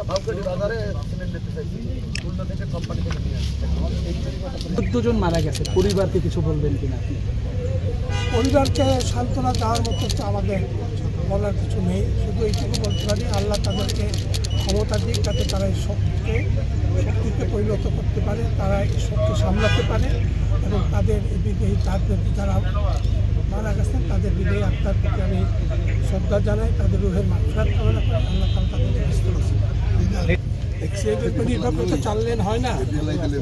14 জন মারা গেছে, পরিবারকে কিছু বলবেন কিনা? পরিবারকে সান্ত্বনা দেওয়ার মতো আমাদের বলার কিছু নেই, শুধু এইটুকু বলতে পারি আল্লাহ তাদেরকে ক্ষমতা দিক যাতে তারা এই শক্তিতে পরিণত করতে পারে, তারা এই শক্তি সামলাতে পারে এবং তাদের বিদেয়ী তাদের যারা মারা গেছেন তাদের বিদেয়ী আত্মার প্রতি আমি শ্রদ্ধা জানাই, তাদের রুহের মাগফিরাত কামনা করি। আল্লাহ তাআলা তাদেরকে এইভাবে তো 4 লেন হয় না,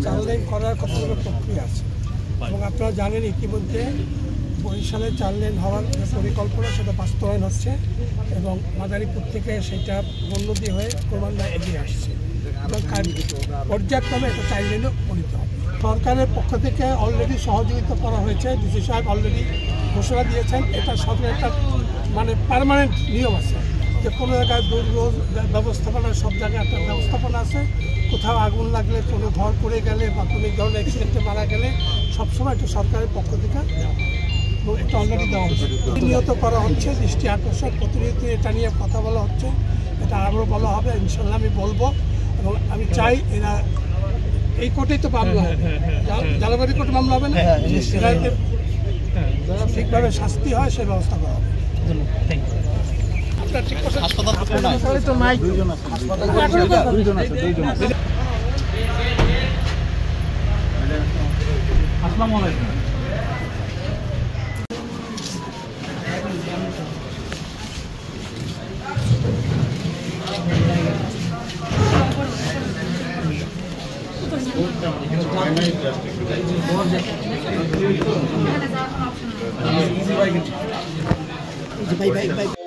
4 লেন করার কতগুলো প্রক্রিয়া আছে এবং আপনারা জানেন ইতিমধ্যে বরিশালে 4 লেন হওয়ার যে পরিকল্পনা সেটা বাস্তবায়ন হচ্ছে এবং মাদারীপুর থেকে সেটা বন্যদী হয়ে ক্রমান্বয়ে এগিয়ে আসছে এবং পর্যায়ক্রমে এটা 4 লেনও পরিণত হবে। সরকারের পক্ষ থেকে অলরেডি সহযোগিতা করা হয়েছে, ডিসি সাহেব অলরেডি ঘোষণা দিয়েছেন। এটা সরকারের একটা মানে পার্মানেন্ট নিয়ম আছে যে কোনো জায়গায় দুর্যোগ ব্যবস্থাপনার সব জায়গায় একটা ব্যবস্থাপনা আছে। কোথাও আগুন লাগলে, কোনো ঘর পড়ে গেলে বা কোনো ধরনের অ্যাক্সিডেন্টে মারা গেলে সবসময় এটা সরকারের পক্ষ থেকে এবং এটা অলরেডি দেওয়া হচ্ছে, প্রতিনিয়ত করা হচ্ছে। দৃষ্টি আকর্ষণ প্রতিনিয়ত এটা নিয়ে কথা বলা হচ্ছে, এটা আরও বলা হবে ইনশাল্লাহ, আমি বলবো। এবং আমি চাই এরা এই কোর্টেই তো মামলা হবে, জালাবাড়ি কোর্টে মামলা হবে না, ঠিকভাবে শাস্তি হয় সে ব্যবস্থা করা হবে। আপনার ঠিক কথা আসসালামু আলাইকুম। Bye.